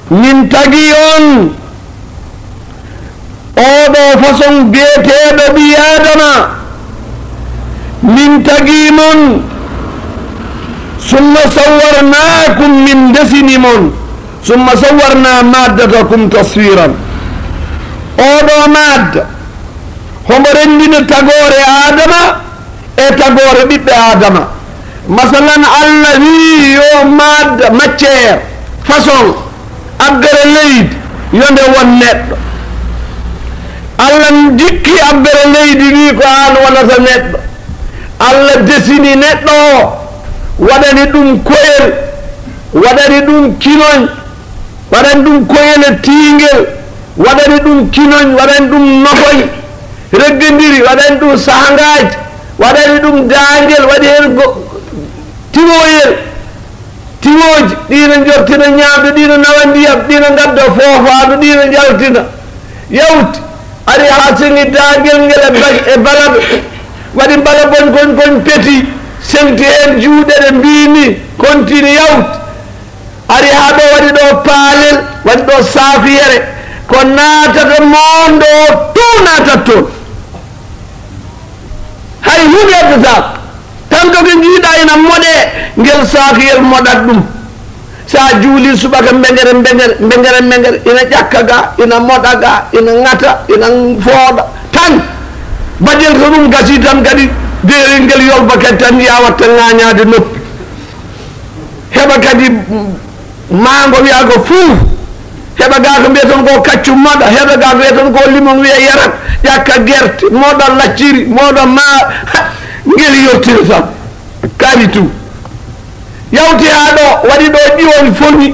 min tagi on oɗo façon biyeteɗo ɓi adama min tagi mon summa sawwarnakum min desini mon summa sawwarna maddatakum taswiran oɗo madda homo rendino tagore adama e tagore ɓiɓɓe adama masalan allah wi yo madda matiére façon abbere leydi yonde won neɗɗo allah jikki abbere leydi wi ko an wonata neɗɗo allah desini neɗɗo o waɗani ɗum koyel waɗani ɗum kinoñ waɗani ɗum koyele tiingel waɗani ɗum kinoñ waɗani ɗum nokoñ reggodiri waɗani ɗum sahangaji waɗani ɗum daangel waɗi hen tiwoyel tiwoji ɗino jortina ñaamde ɗino nawa ndiyam ɗino gadda foofaadu ɗino jaltina yawti ari ha sengi daangel ngel e balaɗo waɗi mbala koñ peti senti hen juuɗe ɗe mbini continue yawti ari ha ɗo waɗi ɗo paalel waɗi ɗo saafiyere ko naatata mondo to naatat toon hay huɗe addata tanto ko jiiɗa ina moɗe ngel saafiyel moɗat ɗum sa juuli subaka mbegere ina ƴakka ga ina moɗa ga ina ŋata ina fooɗa tan badel to ɗum gasi tan kadi derel ngel yolba kadi tan ya watta ŋañade noppi heɓa kadi mango wiya ko fuuf heɓa ga ko mbiyeton ko kaccu moɗa heɓa ga ko wiyeton ko limon wiya yarat ƴakka guerte moɗa lacciri moɗa ma ngel yottira tan kaari tu yawti ha ɗo waɗi ɗo ƴiwon foni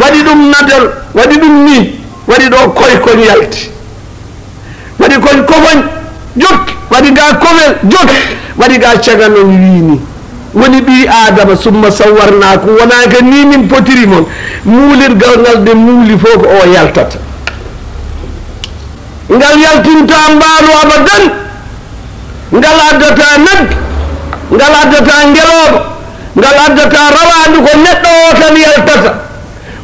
waɗi ɗum nadal waɗi ɗum ni waɗi ɗo koykoñ yalti waɗi koñ kofoñ jokki waɗi ga kofel jokki waɗi ga caganon wiini woni ɓi adama summa sawwarnaku wonaka ni min potiri mon muulirgal ngal de muuli fof ko o yaltata ngal yaltinta mbaalu abadan ngal addata nagge ngal addata ngeloɓo ngal addata rawandu ko neɗɗo o tan yaltata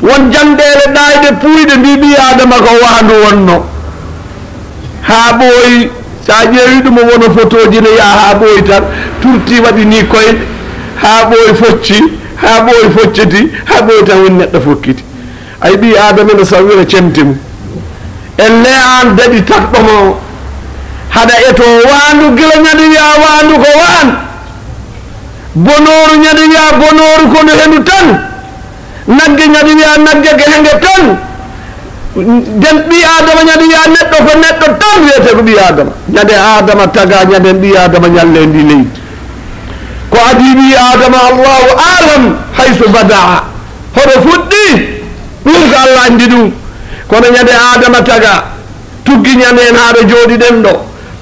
won janɗele ɗayɗe puyɗe mbi ɓi adama ko waandu wonno ha ɓooyi sa ƴeewi ɗum wona photoji ne yaha ha ɓooyi tan turti waɗi ni koyɗe ha ɓooyi focci ha ɓooyi focciti ha ɓooyi tan woni neɗɗo fokkiti ay ɓi adama ne sawira cemte mum elle an daɗi tatɗomo o haɗa eto waandu gila ñaɗi wiya waandu ko waan bonoru ñaɗi wiya bonoru kono henu tan nagge ñaɗi wiya nagge ko henge tan den ɓi adama ñaɗi wiya neɗɗo ko neɗɗo tan wiyete ko ɓi adama ñade adama taga ñaden ɓi adama ñalle ndi leydi ko adi ɓi adama allahu alam hayso badaa hoɗo fuɗɗi ɗum ko allah andi ɗum kono ñade adama taga tuggi ñamen haɗo jooɗiɗen ɗo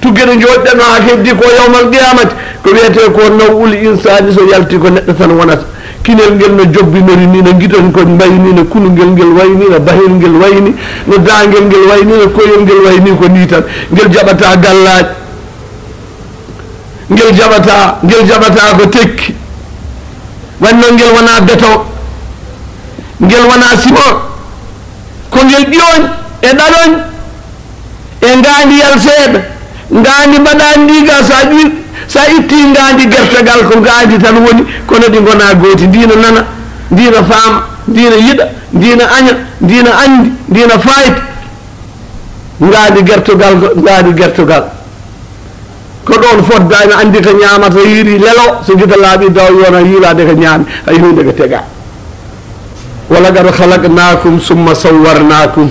tuggueɗo jooɗiɗen ha heddi ko yawmal qiyamati ko wiyete ko nawul insani so yalti ko neɗɗo tan wonata kinel ngel no jobbinori ni no guiton ko mbayni no kulungel ngel wayni no bahel ngel wayni no dangel ngel wayni no koyol ngel wayni ko ni tan ngel jaɓata gallaji ngel jaɓata ko tekki wanno ngel wona béton ngel wona ciment ko ngel ƴooñ e ɗaɗoñ e ngandi yal seeɗa ngandi mbaɗa ndiga sa itti ngandi gertegal ko ngandi tan woni kono ɗi gona gooti ndina nana ndina faama ndina yiɗa ndina aña ndina andi ndina fayta ngandi gertogal ko ɗon fodda ene andi ko ñamata yiri lelo so gita laaɓi daw yona yiilade ko ñaami hay hunde ko tega walaqad khalaqnakum summa sawwarnakum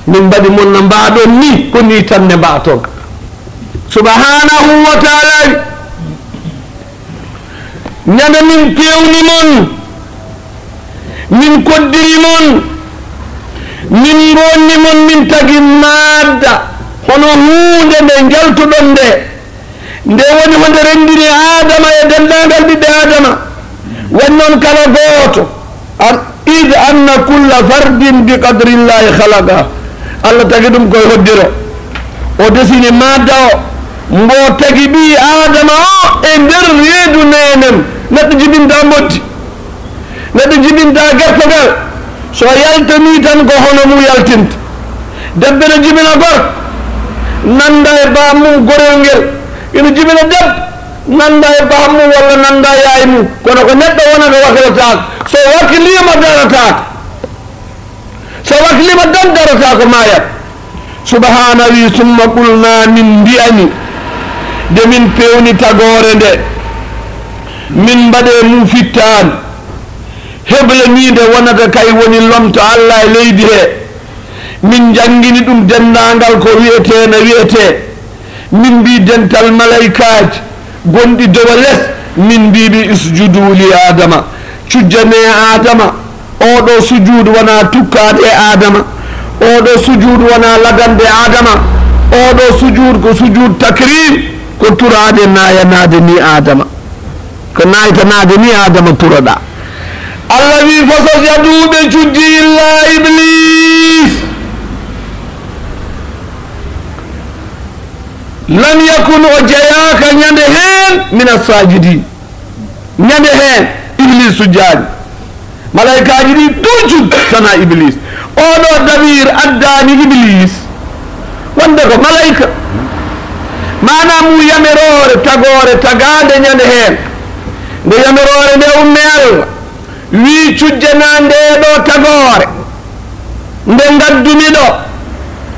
min mbaɗi mon no mbaɗon ni ko ni tan ne mbaton subhanahu wa taala ñande min pewni mon min koddiri mon min bonni mon min tagi madda hono hunde nde jaltuɗon nde woni honde rendiri adama e dendagal ɓiɓɓe adama woni noon kala gooto id anna kulla fardin bi qadrillahi khalaqa allah tagi ɗum koye hoddiro o desini madda o mbo tagi ɓi adama o e nder reedu nenen neɗɗo jibinta moddi no jibinta gertogal so yaltani tan ko hono mu yaltinta debbe no jibina gorko nanda e bamum gorel ngel ina jibina debbo nanda e bamum walla nanda yaay mum kono ko neɗɗo wonata wakkilataako so wakkilima darataako so wakkilima dan darataako mayat subhana wi summa qulna min mbiyani de min pewni tagore nde min mbaɗe mum fittani heblanide wonata kay woni lomto Allah e leydi he min jangini ɗum dendagal ko wiyete no wiyete min mbi dental malaikaji gonɗi dowa less min mbiɓe isjudu li adama cujjane adama oɗo sujudu wona tukkade e adama oɗo sujudu wona lagande adama oɗo sujudu ko sujudu takrim ko turade nayanade ni adama ko naytanade ni adama turaɗa Allah wi fasajjaduɓe cujji illa iblis lam yakun o jeyaka ñande hen min assajidin ñande hen iblis sujjani malaikaji ɗi toujours sana iblis oɗo damir addani iblis wonde ko malaika manam mu yamirore tagore tagade ñande hen nde yamirore nde umme Allah wi cujjana ndeɗo tagore nde gaddumi ɗo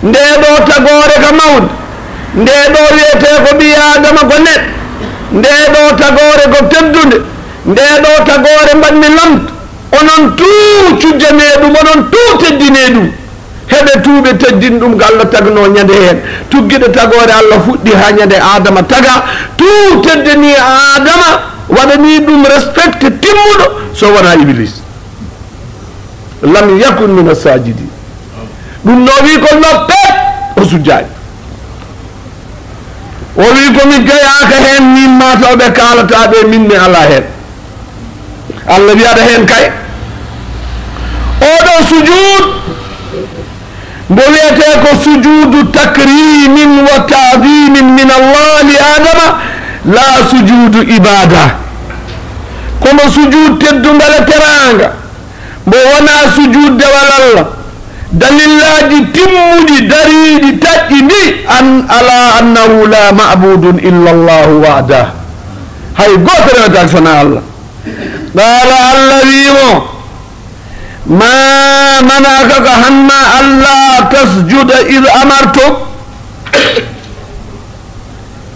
ndeɗo tagore ka mawde ndeɗo wiyete ko ɓi adama ko neɗɗo ndeɗo tagore ko teddude ndeɗo tagore mbaɗmi lamto onon tout cujjane ɗum onon tout teddine ɗum heɓe tuuɓe teddin ɗum ko Allah tagno ñande hen tugguiɗo tagore Allah fuɗɗi ha ñande adama taga tout teddini adama waɗani ɗum respecte timmuɗo so wona iblis lam yakun min asajidin ɗum no wi ko noppet o sujjani o wi komi gayaka hen min matawɓe kalataɓe min mi ala hen Allah wiyaɗa hen kay oɗo sujud mbo wiyete ko sujudu takrimin wa ta'dimin min Allah li adama la sujudu ibada kono sujud teddungal teranga mbo wona sujud dewal Allah dalillaji timmuɗi dariɗi taƴƴi ndi an ala annahu la ma'budun illa Allah wahda hay goto rewata sona Allah qala Allah wimo ma manaka ko hanma Allah tasjuda id amartuk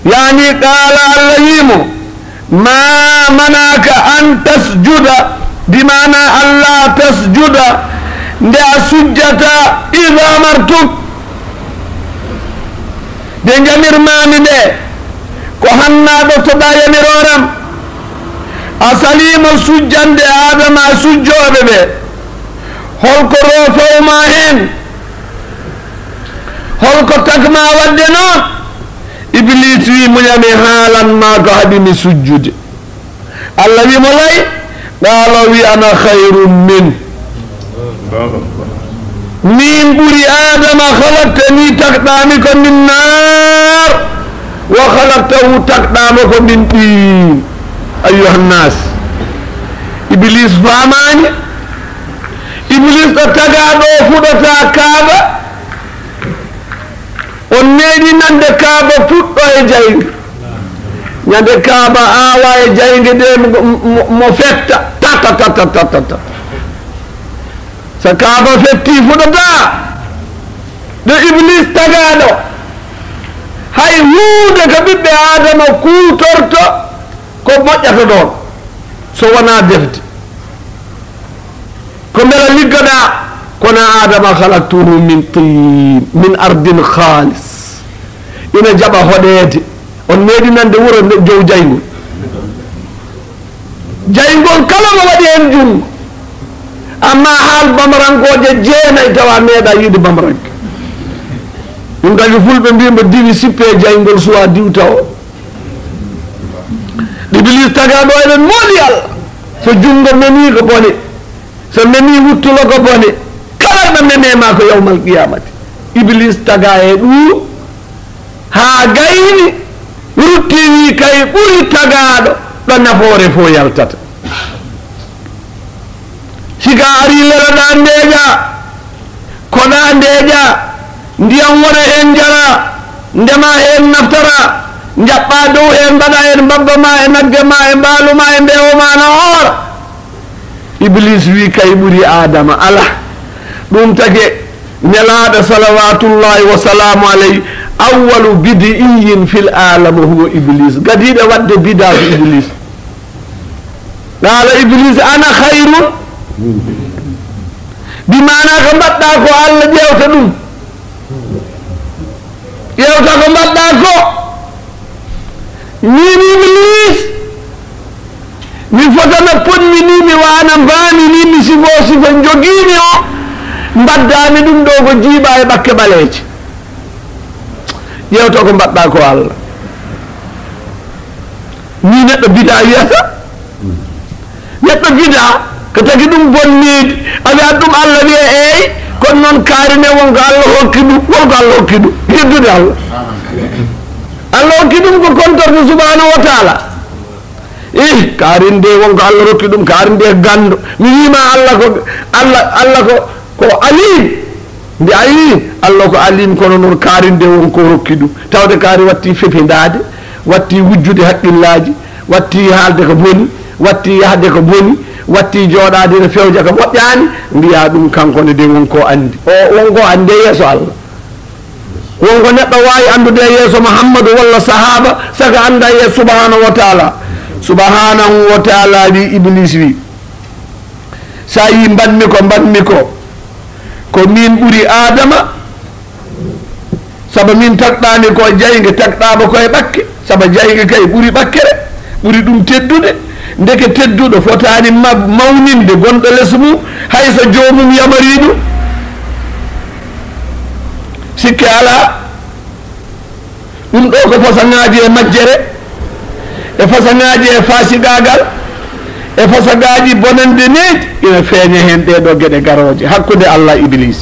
yani qala Allah wimo ma manaka an tasjuda bimana Allah tasjuda nde a sujjata id amartuk de jamirmami nde ko hannaɗo toɗa yamiroram a salima sujjande adama sujjoɓe ɓe holko rofowma hen holko tagma wadde noon iblis wi muñami haalanma ko haɗimi sujjude Allah wimo lay qala wi ana khayrum min ɓuri adama halaktani takɗami ko min nar wa halaktahu takɗama ko min ɗin ayyuhannas iblis famani iblis ɗo tagaɗo fuɗata kaaba on neeɗi nande kaaba fuɗɗo e jayge ñande kaaba awa e jayge ɗe mo fetta tatatatata so kaaba fetti fuɗata ɗo iblis tagaɗo hay huude ko ɓiɓɓe adama kutorto ko moƴƴata ɗon so wona defte ko mbela liggoɗa kono adama halaktuhu min tin min ardin khalis ina jaɓa hoɗede on meeɗi nande wuro jow jaygol jaygol kala mo waɗi hen jungo amma haal bamarankoje jeenayi tawa meeɗa yiide bamaranke ɗum kadi fulɓe mbima diwi sippe jaygol suwa diwta o iblis tagaɗo eɗen mooli Allah so jungo memi ko bone so memi wuttulo ko bone kala ɗo memema ko yawmal qiyamati iblis taga e ɗum ha gayni ruttini kay ɓuri tagaɗo ɗo nafoore fo yaltata sika ari lelaɗa ndeeƴa koɗa ndeeƴa ndiyam wona hen jara ndema hen naftara jaɓɓa dow hen mbaɗa hen mbabba ma e nagge ma e mbaalu ma e mbewo ma no hoora iblis wi kay ɓuuri adama ala ɗum tage nelaɗo salawatullahi wa salamu alayhi awwalu bidiyin fil alama huwa iblis gadiɗo wadde bida ko iblis qala iblis ana khayrun bimana ko mbaɗɗa ko Allah ƴewta ɗum ƴewta ko mbaɗɗa ko min iblis mi fotana ponmi ni mi wana mbami ni mi sifo sifa joguimi o mbaddami ɗum ɗo ko jiiɓa e ɓakke ɓaleeje ƴewta ko mbaɗɗa ko Allah ni neɗɗo bida wiyata neɗɗo bida ko tagi ɗum bonnide a wiya ɗum Allah wiya eyi kono noon kaarine wonko Allah hokki ɗum wonko Allah hokki ɗum heddude Allah Allah hokki ɗum ko contorde subhanahu wa taala kaarinde wonko Allah rokki ɗum kaarinde gando mi wima Allah ko alim mbi ayi Allah ko alim kono noon kaarinde wonko rokki ɗum tawde kaari watti fefindade watti wujjude haqqillaji watti haalde ko boni watti yahde ko boni watti jooɗade no fewja ko moƴƴani mbiya ɗum kankone de wonko andi o wonko ande yeeso Allah wonko neɗɗo wawi andude yeeso Muhammadu walla sahaba saka anda yeeso subhanahu wa taala wi iblis wi sa yi mbanmi ko min ɓuuri adama saabu min tagɗani ko jayge tagɗama koye ɓakke saabu jayge kay ɓuuri ɓakkere ɓuuri ɗum teddude ndeke tedduɗo fotani mawninde gonɗo less mum hayso jomum yamari ɗum sikke ala ɗum ɗo ko façangaji e majjere e façangaji e fasigagal e fasagaji bonande needi ina feeñe hen ɗeɗo gueɗe garoje hakkude Allah iblis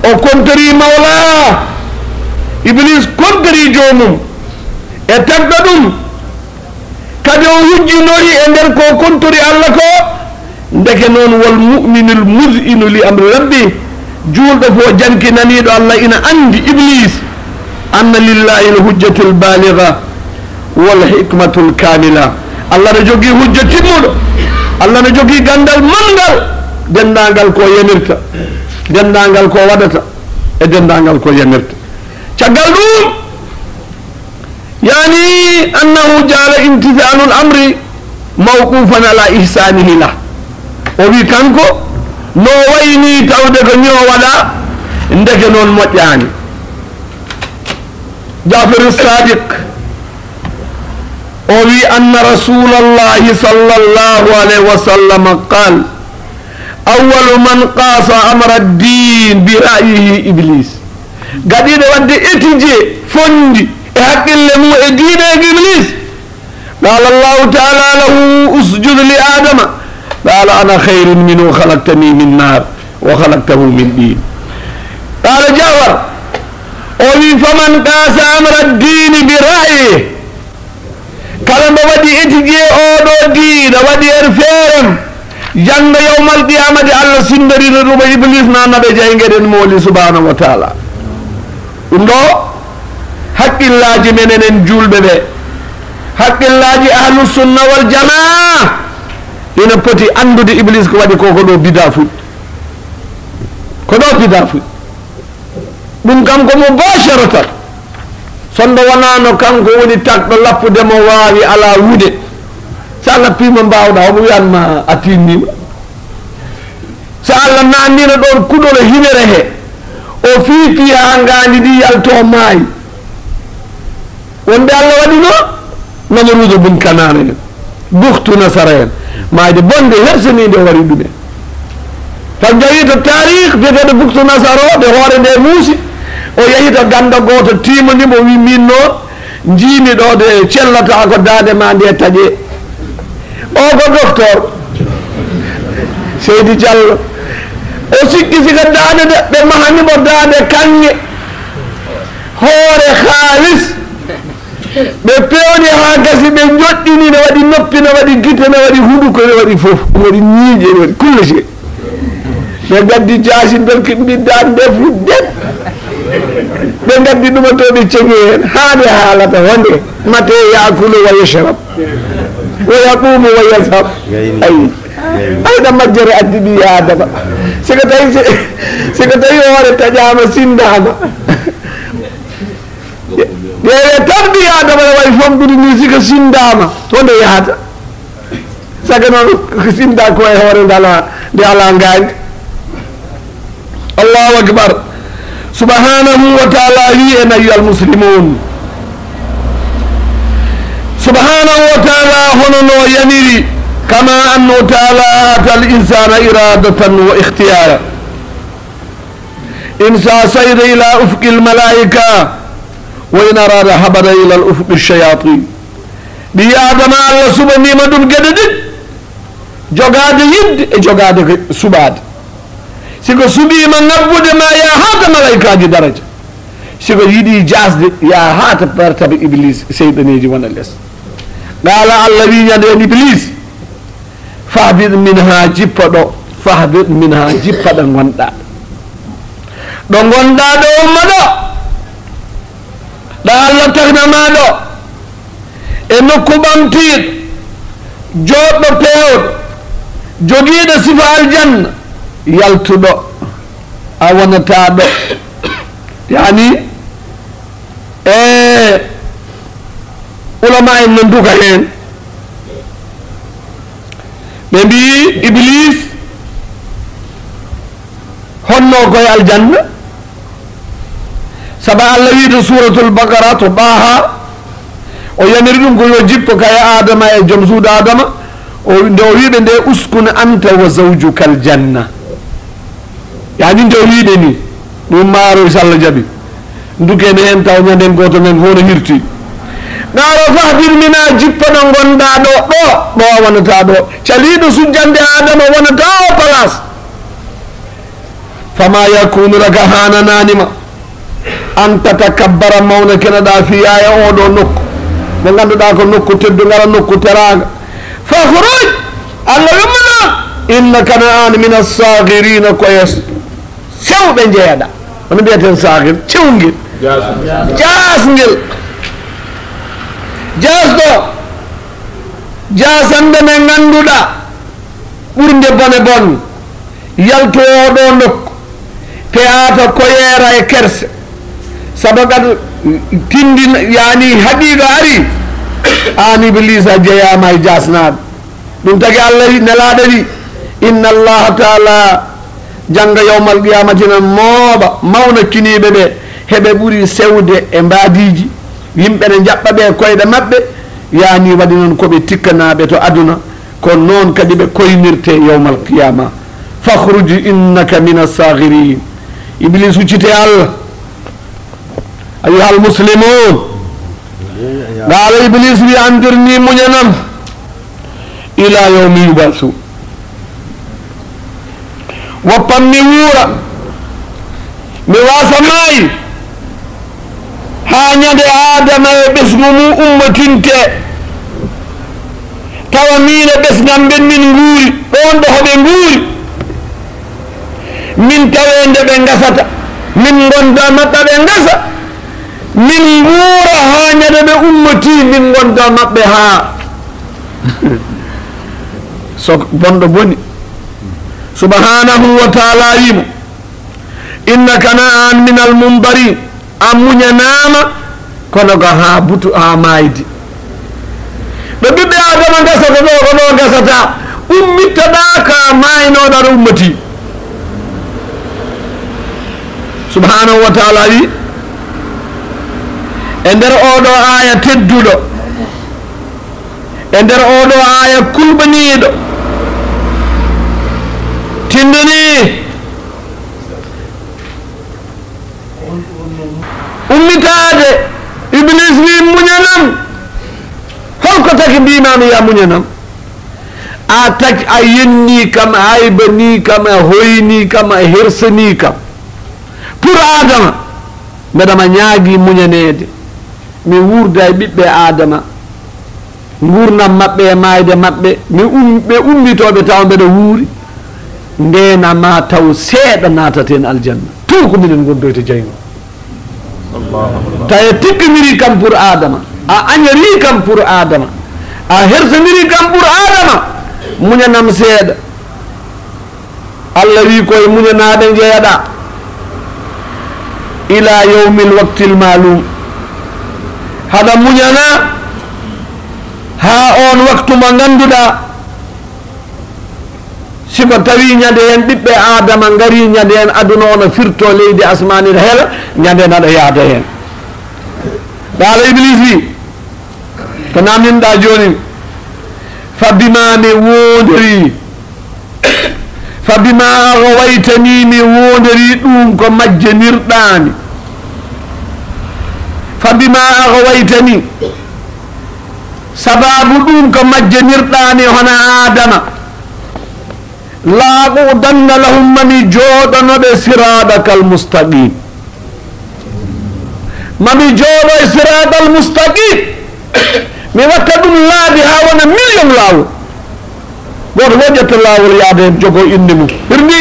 o kontori mawla iblis kontori jomum e tagɗa ɗum kadi o hujjinori e nder ko kontori Allah ko ndeke noon wal mu'minul muz'inu li amri rabbi julɗo fo jankinaniɗo Allah ina andi iblis anna lillahi l hujjatul baligha wal hikmatul kamila Allah no jogui hujja timmuɗo Allah no jogui gandal mangal dendagal ko yamirta dendagal ko waɗata e dendagal ko yamirta caggal ɗum yani annahu jala imtithalu l amri mawqufan ala ihsanihi lah o wi kanko no wayni tawde ko ñoo waɗa ndeke noon moƴƴani Jafar Sadiq o wi anna rasulallahi sallallahu alayhi wa sallam qal awwalu man qasa amra ad-din bi ra'yihi iblis gaɗiɗo wadde étudier fondi e haqqille mum e diineego iblis qala allahu taala lahu usjud li adama qala ana khayrun minhu khalaqtani min nar wa khalaqtahu min din qala Jawar o wi faman qasa amra ad-din bi ra'yihi kala mbo waɗi étudier oɗo diina waɗi er feerem janga yawmal qiyamati Allah sindarino ɗuma iblis nanaɓe jaygueɗen mooli subhanahu wa taala ɗum ɗo haqqillaji menen en julɓe ɓe haqqillaji ahlusunna wal jamaa ina poti andude iblis ko waɗi koko ɗo bida fuɗ ko ɗo bida fuɗ ɗum kam ko mubasharatan sondo wonano kanko woni tagɗo lappudemo wawi ala wuude sa lappima mbawɗa omo wiyanma a tinnima so Allah nannino ɗon kuɗolo hinere he o fiipi ha ngandi ndi yalto maayi wonde Allah waɗi no namarudo bun kanana en buktu nasara en maayde bonde hersanide o wari ɗumen tan jawi to tarikh biyeteɗo buktu nasara o ɓe hoore nde muusi o yehi to ganda goto timanimo wi min noon jiimi ɗo de cellata ko dade ma nde taƴe o ko docteur Seydi Diallo o sikki sika dade de ɓe mahanimo dade kanŋe hoore haalis ɓe pewni ha gasi ɓe joɗɗini ne waɗi noppi ne waɗi gite ne waɗi huɗuko ne waɗi fof waɗi ñiiƴe ne waɗi kulle se ɓe gaddi jaasi berki ɓiddan ɓe fudden ɓe gaddi ɗumatoɓe ceŋi hen haade haalata wonde mate yakulu wa yashrab wa yaqumu wa yashab ayi ayɗa majjere addi ɓi adama siko tawi hoore taƴama sindama ƴeewe tan ɓi adama ne wawi famɗude ni siko sindama wonde yahata saga noon sinda ko e hoore nde ala ngaandi allahu akbar subhanahu wa taala wi en ayyuha almuslimun subhanahu wa taala hono no yamiri kama annahu taala ata al insana iradatan wa ikhtiyara insa sayda ila ufqi almalaika wa in arada habada ila al ufqi alshayatin ɓi adama allah suɓanima ɗum gueɗe ɗiɗi jogade yidde e jogade suɓade siko suɓima ngabbude ma ya hata malaikaji daraja siko yiiɗi jasde ya hata pertaɓe iblis seyɗaneji wona less qala allah wi ñande en iblis fahbid minha jippa ɗo fahbid minha jippa ɗo gonɗa ɗo gonɗa ɗo umma ɗo ɗo allah tagnama ɗo e nokku ɓamtiɗo joɗɗo pewɗo joguiɗo sifa aljanna yaltuɗo a wonata ɗo yani ulama en no duka hen ɓe mbi iblis honno koye aljanna saabu allah wi to suratul baqara to ɓaaha o yamiri ɗum ko yo jippo kaye adama e joom suudu adama nde o wiɓe nde uskun anta wa zawjuka aljanna yani nde o wiɗe ni ɗum maaro so allah jaaɓi dukene hen taw ñanden goto men fof no hirti ɗaro fahbir mina jippa ɗo gonɗa ɗo ɗo wonata ɗo caliɗo sujjande adama wonata o place fama yakunu laka hanananima an tatakabbara mawna keneɗa fiyaya oɗo nokku mo ganduɗa ko nokku teddugala nokku teraga fahruj allah wimma noon innaka na an min assagirina koyes sewɓe jeeyaɗa hono mbiyaten sahir cewguel jasguel jasɗo jasande men ganduɗa ɓurde bone bonne yalto oɗo nokku peyata koyera e kerse saabu kadi tindi yani haqiqa ari an iblisa jeeyama e jasnaɓe ɗum tagi allah nelaɗo wi inna allaha taala jangga yawmal qiyamatina mooɓa mawna kiniɓe ɓe heɓe ɓuuri sewde e mbadiji yimɓe ne jaɓɓa ɓe koyɗe mabɓe yani waɗi noon koɓe tikkanaɓe to aduna ko noon kadi ɓe koynirte yawmal qiyama fakhruj innaka min assagirin iblis huccite allah ayuha almuslimun qala iblis wi andirni muñanam ila yawmi yubasu woppam mi wuura mi wasa maayi ha ñande adama e ɓesgu mum ummatinte tawa min e ɓesgam ɓen min nguuri ɗon ɗo hoɓe nguuri min tawende ɓe gasata min gonda maɓɓe ɓe gasa min nguura ha ñande ɓe ummati min gonda maɓɓe ha so bonɗo boni subhanahu wa taala wimo innaka na an min almundarin a muñanama kono ko ha butu ha maydi ɓe ɓiɓɓe adama gasata ɗo ko ɗo gasata ummittoɗa ka maynoɗa ɗo ummati subhanahu wa taala wi e nder oɗo aya tedduɗo e nder oɗo aya kulɓaniɗo tindini ummitade iblis wi muñanam holko taki mbimami ya muñanam a taki a yenni kam a aybani kam a hoyni kam a hersani kam pour adama mbeɗama ñaagui muñanede mi wuurda e ɓiɓɓe adama gurnam maɓɓe e mayde maɓɓe ɓe ummitoɓe taw mbeɗa wuuri ndenama taw seeɗa nataten aljanna tout ko minen gondoyte jayno tawa tippimiri kam pour adama a añori kam pour adama a hertaniri kam pour adama muñanam seeɗa Allah wi koye muñanaɗe jeeyaɗa ila yawmil waqtil malum haɗa muñana ha on waktu mo ganduɗa siko tawi ñande hen ɓiɓɓe adama gari ñande hen aduna ono firto leydi asmani ne heela ñande hen aɗa yaada hen ɗaala iblis wi ko namdinɗa joni fa bima mi wondiri fa bima aghwaytani mi wondiri ɗum ko majjanirɗani fa bima aghwaytani sababu ɗum ko majjanirɗani hono adama laaqudanna lahum mami jooɗonoɓe siraɗaka almustaqim mami jooɗo e siraɗa almustaqim mi watta ɗum laabi ha wona million laawol goto woƴƴata laawol yaade hen jogo inde mum hirni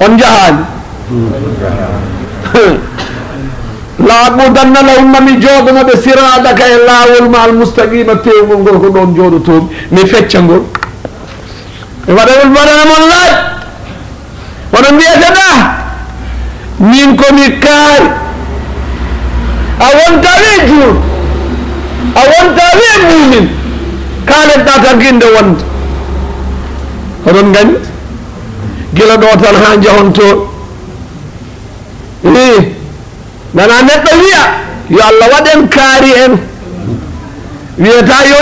on jahani laaɓudanna lahum mami jooɗonoɓe siraɗaka e laawol ma almustaqima pewgol ngol ko ɗon jooɗotomi mi fecca ngol e waɗanamon laaj wono mbiyeteɗa min komi kaari a wonta wi juur a wonta wi mumin kaletɗa tan guinde wonde oɗon gandi gila ɗo tan ha jahon toon nana neɗɗo wiya yo Allah waɗen kaari en wiyata yo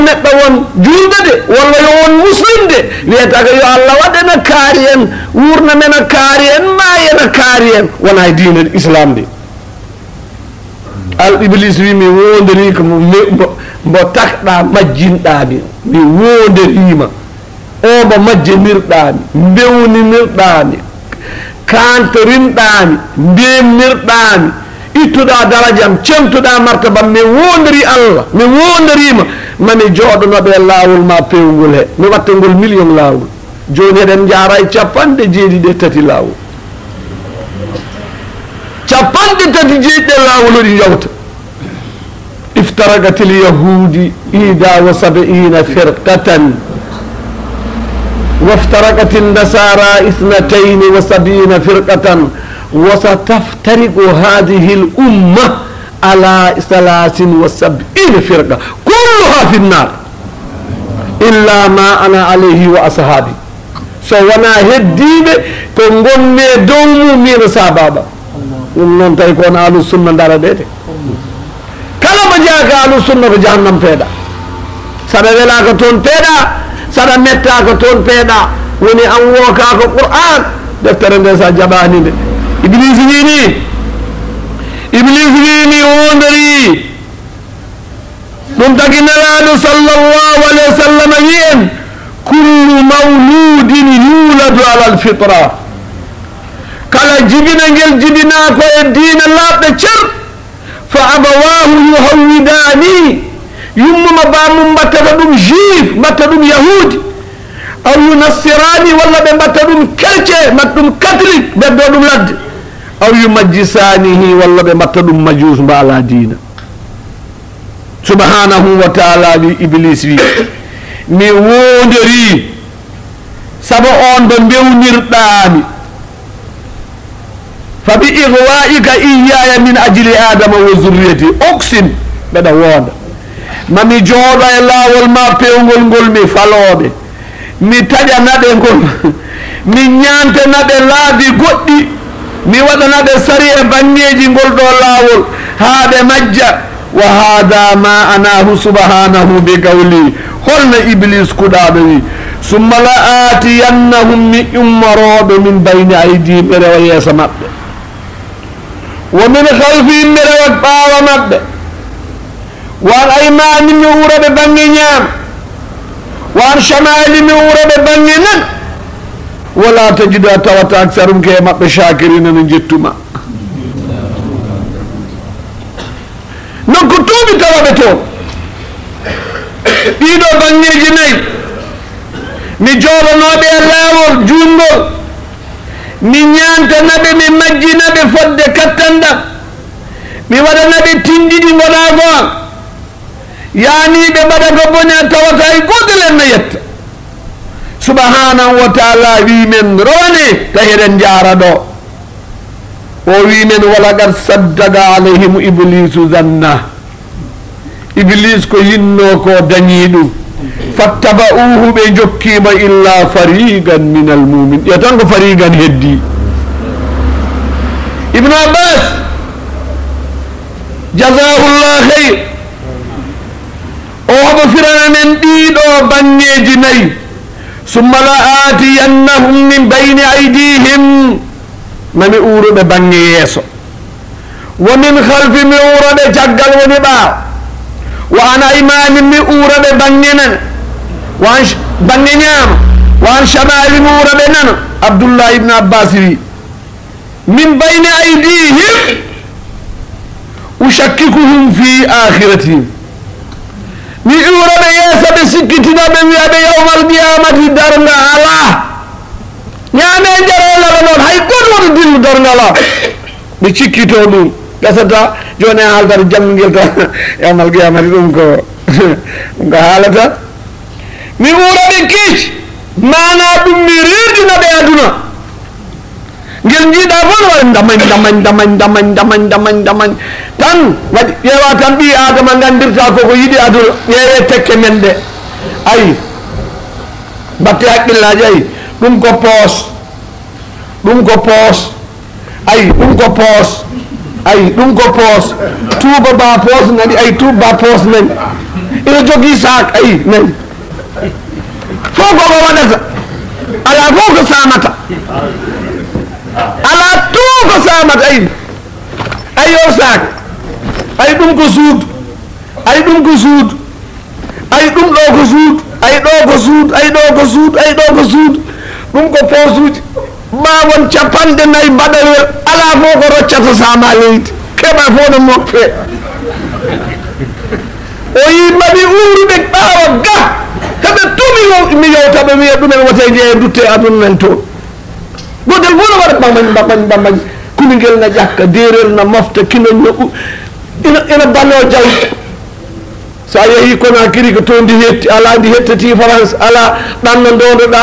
neɗɗo won julɗo de walla yo won muslim de wiyata ko yo Allah waɗena kaari en wurna mena kaari en mayena kaari en wona e diine islam de al iblis wi mi wonderi ko mbo takɗa majjinɗami mi wonderima o mo majjanirɗami bewninirɗami kantorinɗami ndemnirɗami ittuɗa darajam centuɗa martabam mi wondiri Allah mi wondirima mami jooɗonoɓe laawol ma pewgol he mi watta ngol million laawol joni eɗen jaara e 97 laawol 97 laawol oɗi yawta iftaragat lyahudi 71 firqatan وافترقت النصارى 72 فرقة وستفترق هذه الأمة على 73 فرقة كلها في النار إلا ما أنا عليه وأصحابي سوانا هديبه كنغني دومو من سابابا نون تاي كون أهل السنة دارا ديتي كلا ما جاءك أهل السنة جهنم فيدا سنة ولا كتون فيدا saɗa metta ko toon peeɗa woni an wooka ko qur'an deftere nde sa jaɓani nde iblis wini wondori ɗum tagi nelaɗo sallllahu alayhi wa sallam wiyen kullu mawludin yuladu ala alfitra kala jibina ngel jibina ko e diina laaɓɗe cer fa abawahu yuhawwidani yummuma bamum mbattata ɗum juif mbatta ɗum yahudi aw yunassirani walla ɓe mbatta ɗum chrétien mbatta ɗum catholique ɓeddo ɗum ladde aw yumajjisanihi walla ɓe mbatta ɗum majus mba ala diina subhanahu wa taala wi iblis wi mi wondori saabu on ɗo bewnirɗami fa bi igwaika iyaya min ajli adama wa zurriyati oxin ɓeɗa wonda mami jooɗo e laawol ma pewgol ngol mi faloɓe mi taƴanaɓe ngol mi ñantanaɓe laabi goɗɗi mi waɗanaɓe sari e bangeji ngol ɗo laawol haa ɓe majja wa hada ma anahu subhanahu bi gawli holno iblis kuɗaɗo wi summa la atiyannahum mi ummoroɓe min bayni aydihim ɓe rewa yeesa maɓɓe wa min halfihim ɓe rewa ɓaawa maɓɓe وعن أيمان من ورد بنيان وعن شمال من ورد بنيان ولا تجد أتوات أكثرهم كما بشاكرين نجتما duuɓi tawaɓe toon ɗiɗo bangeji nayyi mi jooɗonoɓe e laawol juutgol mi ñantanaɓe mi majjinaɓe fodde kattanɗam mi waɗanaɓe tinɗiɗi gona go am yaaniɓe mbaɗa ko boni a tawata e goɗɗel en no yetta subhanahu wa taala wimen rowane tawi eɗen jaara ɗo o wimen walaqad saddaga alayhim iblisu zanna iblis ko yinno ko dañi ɗum fattaba'uhu ɓe jokkima illa farigan min almumin ƴe tan ko farigan heddi ibnu abbas jazahullah hayr o hoɓo firananen ɗiɗo bangeji nayyi summa la atiyannahum min bayni aydihim mami uroɓe bange yeeso wa min halfi mi uroɓe caggal woni ɓaawo wa an aymanin mi uroɓe bange nane wa an bange ñaama wa an shamali mi uroɓe nano abdoullah ibne abbas wi min bayni aydihim ushakkikuhum fi akhiratihim mi uroɓe yeeso ɓe sikkitinaɓe wiyaɓe yawmal qiyamati darga ala ñaame jarolaɓe noon hay goto woto dillu darga ala ɓe cikkito ɗum gasata joni a haaldata jammugel ta yawmal qiyamati ɗum ko ɗum ko haalata mi uroɓe kiic mana ɗum mi rirdinaɓe aduna ngel jiiɗa fof no waɗi damañ tan waɗi ƴeewa tan ɓi adama gandirta koko yiɗi aduna ƴeewe tekke men ɗe ayi batte haqqillaji ayi ɗum ko poos ayi ɗum ko poos ayi ɗum ko poos tuuba ba poos nani ayi tuuba ba poos nani ina jogui sac ayi nani fof koko waɗata ala fof ko samata ala tout ko samata ayi ayo sac ay ɗum ko suudu ay ɗum ko suudu ay ɗum ɗo ko suudu ay ɗo ko suudu ay ɗo ko suudu ay ɗo ko suudu ɗum ko posuji ma won 4 mbaɗawel ala fof ko roccata sama leydi keɓa fof no moppe o yimmaɓe uruɓe ɓaawa ga heɓe tumi mi yewtaɓe wiya ɗumen wote jeeye dutte aduna men toon gotel fof no waɗa ɓamañ kunigel na ƴakka derel na mofta kinoñ no ina ballo jaw sa yeehi Conakry ko toon ndi hetti ala ndi hettati France ala ɗanno ndowdoɗa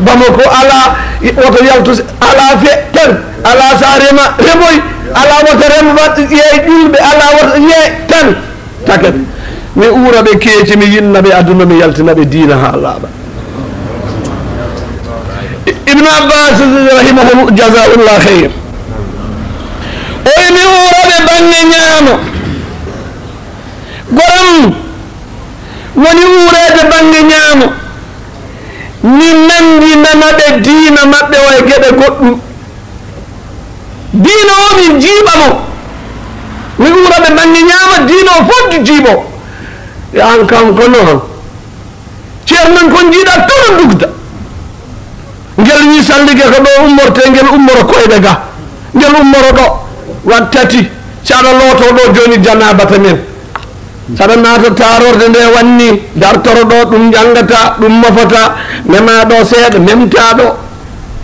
Bamako ala woto yaltu ala fe ten ala sa rema remoy ala woto rema wat yeey ƴulɓe ala woto yee ten taket mi uuraɓe keeci mi yinnaɓe aduna mi yaltinaɓe diina ha laaɓa ibnu abbas rahimahu jazaullah hayr oy mi uuraɓe bange ñaamo goram woni uurede bange ñaamo mi nandi nanaɓe diina maɓɓe o e geɗe goɗɗum diina o min jiiɓamo mi uuraɓe bange ñaama diina o fof jiiɓo an kam ko noon ceernon kon jiiɗa tono dugda ngel wi sallige ko ɗo ummorte ngel ummoro koyɗe ga ngel ummoro ɗo wat tati saɗa looto ɗo joni janabata men saɗa naata tarorde nde wanni dartoro ɗo ɗum jangata ɗum mofata mema ɗo seeɗa memta ɗo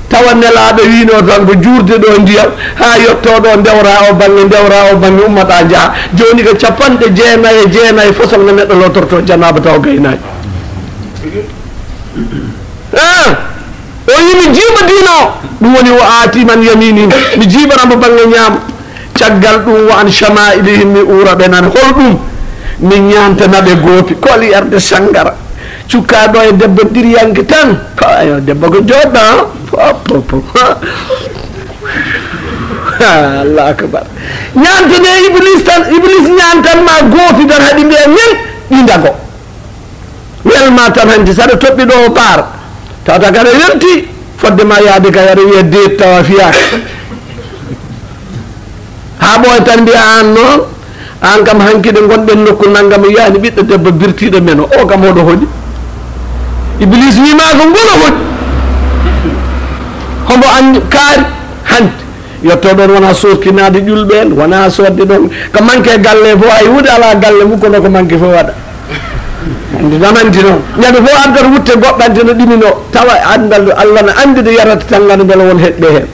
tawa nelaɗo wino tan ko juurde ɗo ndiyam ha yetto ɗo dewra o bange ummata jaaha joni ko 99 façon no neɗɗo lotorto janaba taw gaynaji o yimi jiiɓa diina o ɗum woni o aati man yamini mi jiiɓanamo bange ñaama caggal ɗum wa an chamailihim mi uuraɓe nan hol ɗum mi ñantanaɓe goopi koli arde sangara cukkaɗo e debbo diriyanke tan ayo debbo ko joɗɗa allah akbar ñantane iblis ñantanma goopi tan haɗi mbiya men ɗindago welma tan hanti saɗa toɓɓi ɗo o ɓaara tawata kada welti fodde ma yaade ka yaɗa wiya deet tawa fiyaka ha ɓoy tan mbiya an noon an kam hankiɗe gonɗen nokku naggam yaani ɓiɗɗo debbo birtiɗo men o kam oɗo hoɗi iblis wima ko ngono hoɗi hombo an kaari hanti yetto ɗon wona sorkinade ƴulɓe en wona sodde ɗon ko manque galle fo ay wuude ala galle mum kono ko manque fo waɗa andi namanti noon ñande fo addata wutte goɗɗante no ɗimino tawa andal allah no andi ɗo yarata tan ngana beela won heɓɓe hen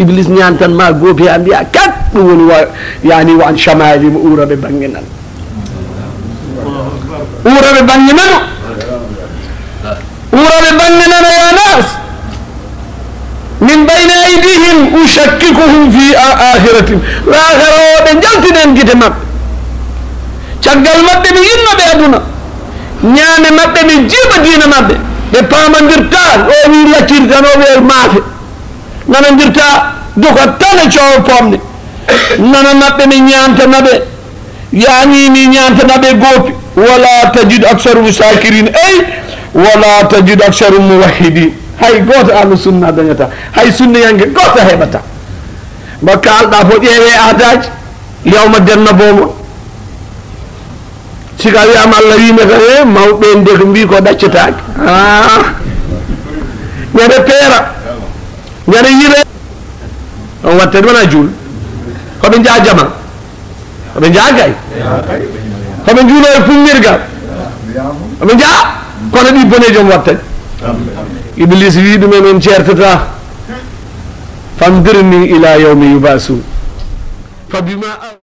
iblis ñaan tan ma goopi a mbiya kat ɗum woni yani wa an chamaili mo uuraɓe banggue nano uuraɓe banggue nano uuraɓe banggue nano ya nas min bayne aydihim ushakkikuhum fi akhiratim lahara o ɓe jaltinen guite mabɓe caggal mabɓe ɓe yinnoɓe aduna ñaane mabɓe ɓe jiiɓa diina mabɓe ɓe pamandirta o wi lacciri tan o wiye maafe nanadirta duka tan e coowo pomde nana mabɓe ɓe ñantanaɓe yanini ñantanaɓe goopi wala tajid aksarum shakirin ey wala tajid aksarum muwahhidin hay goto ahlu sunna dañata hay sunniyanke goto heɓata mo kalɗa fo ƴeewe adaji yawma denna bomo sika wiyama allah wime tan e mawɓe nde ko mbi ko ɗaccetake ñande peera ñande yire on wattede wona juul hoɓe jaa jama hoɓe jaa gay hoɓe juulo e pummirgal hoɓe jaa kono ɗi bone joom wattede iblis wi ɗumen on ceertata famdirni ila yawmi yubasun fa bima